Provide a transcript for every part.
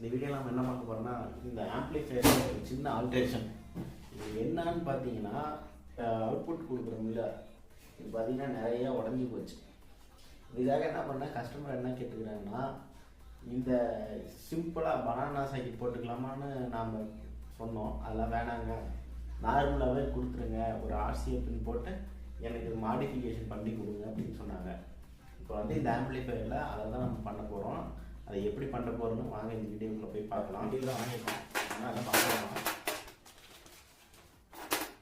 இந்த வீடியோவில் நம்ம என்ன பார்க்க போகிறோம்னா இந்த ஆம்ப்ளிஃபையர் ஒரு சின்ன ஆல்ட்ரேஷன். இது என்னன்னு பார்த்தீங்கன்னா அவுட்புட் கொடுக்குறோம்ல, இது பார்த்தீங்கன்னா நிறைய உடஞ்சி போச்சு. இதுக்காக என்ன பண்ணால் கஸ்டமர் என்ன கேட்டுக்கிறாங்கன்னா, இந்த சிம்பிளாக பனானா சாக்கெட் போட்டுக்கலாமான்னு நாம் சொன்னோம். அதெல்லாம் வேணாங்க, நார்மலாகவே கொடுத்துருங்க, ஒரு ஆர்சிஏ பின் போட்டு எனக்கு இது மாடிஃபிகேஷன் பண்ணி கொடுங்க அப்படின்னு சொன்னாங்க. இப்போ வந்து இந்த ஆம்ப்ளிஃபையரில் அதை தான் நம்ம பண்ண போகிறோம். அதை எப்படி பண்ண போகிறோன்னு வாங்க இந்த வீடியோக்குள்ளே போய் பார்க்கலாம். வீடியோவில் வாங்கிக்கலாம், ஆனால் அதெல்லாம் பார்க்கலாம்.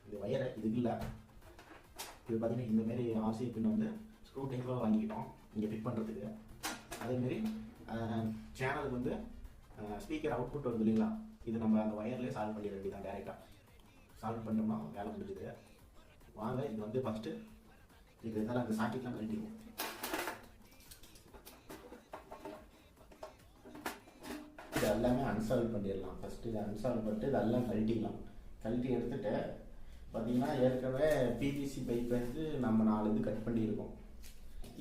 இது வயரை இதுக்கு இல்லை, இது பார்த்தீங்கன்னா இந்தமாரி ஆர்சிஏ பின் வந்து ஸ்க்ரூ டைப்பாக வாங்கிக்கிட்டோம் இங்கே ஃபிட் பண்ணுறதுக்கு. அதேமாரி சேனலுக்கு வந்து ஸ்பீக்கர் அவுட்புட் வருது இல்லைங்களா, இது நம்ம அந்த ஒயர்லேயே சால்வ் பண்ணிட வேண்டியதான். டேரெக்டாக சால்வ் பண்ணோம்னா வேலை முடிஞ்சுது. வாங்க இது வந்து ஃபஸ்ட்டு இது இருந்தாலும் அந்த சாக்கெட்லாம் கழட்டிடுவோம். இது எல்லாமே அன்சால்வ் பண்ணிடலாம். ஃபஸ்ட்டு இதை அன்சால்வ் பண்ணிட்டு இதெல்லாம் கழட்டிடலாம். கழட்டி எடுத்துகிட்டு பார்த்தீங்கன்னா ஏற்கனவே பிவிசி பைப் வந்து நம்ம 4 இது கட் பண்ணியிருக்கோம்.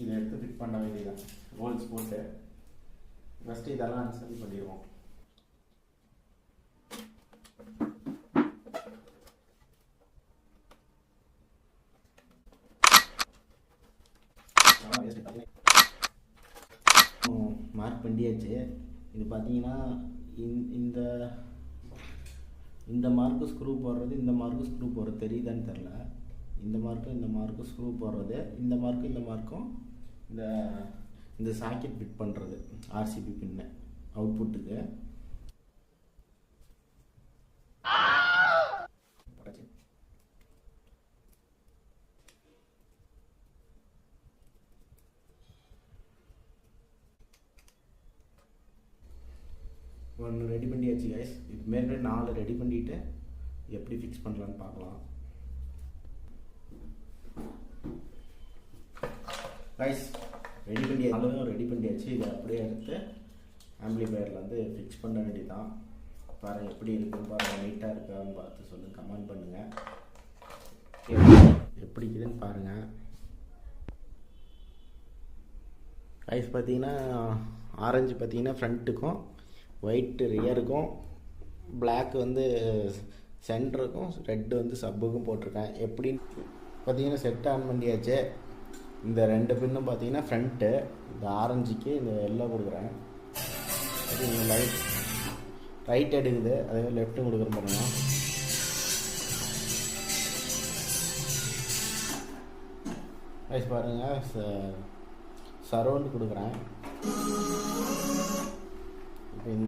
இதை எடுத்து ஃபிட் பண்ண வேண்டியதான், ஹோல்ஸ் போட்டு. ஃபஸ்ட்டு இதெல்லாம் அன்சால்வ் பண்ணிடுவோம். மார்க் பண்ணியாச்சு. இது பார்த்தீங்கன்னா இந்த மார்க்கு ஸ்க்ரூ போடுறது, இந்த மார்க்கு ஸ்க்ரூ போடுறது தெரியுதான்னு தெரில. இந்த மார்க்கும் ஸ்க்ரூ போடுறது, இந்த மார்க்கும் இந்த சாக்கெட் ஃபிட் பண்ணுறது ஆர்சிபி பின்னு அவுட்புட்டுக்கு. ஒன்று ரெடி பண்ணியாச்சு கைஸ். இது மேலே 4 ரெடி பண்ணிவிட்டு எப்படி ஃபிக்ஸ் பண்ணலான்னு பார்க்கலாம். கைஸ் ரெடி பண்ணியாச்சு. இதை அப்படியே எடுத்து ஆம்ப்ளிஃபையரில் வந்து ஃபிக்ஸ் பண்ண வேண்டியதுதான். பாருங்கள் எப்படி இருக்குன்னு பாருங்கள், நீட்டாக இருக்கான்னு பார்த்து சொல்லுங்கள், கமெண்ட் பண்ணுங்கள். எப்படி இருக்குதுன்னு பாருங்கள். கைஸ் பார்த்தீங்கன்னா ஆரஞ்சு பார்த்தீங்கன்னா ஃப்ரண்ட்டுக்கும், ஒயிட்டு ரியருக்கும், பிளாக் வந்து சென்டருக்கும், ரெட்டு வந்து சப்புக்கும் போட்டிருக்கேன். எப்படின்னு பார்த்தீங்கன்னா செட் ஆன் பண்ணியாச்சு. இந்த 2 பின்னும் பார்த்தீங்கன்னா ஃப்ரண்ட்டு, இந்த ஆரஞ்சுக்கு இந்த எல்லோ கொடுக்குறேன். அது ரைட் எடுக்குது, அதே மாதிரி லெஃப்ட்டும் கொடுக்குறேன் பாருங்க. ரைஸ் பாருங்கள், சரௌண்டு கொடுக்குறேன். இப்போ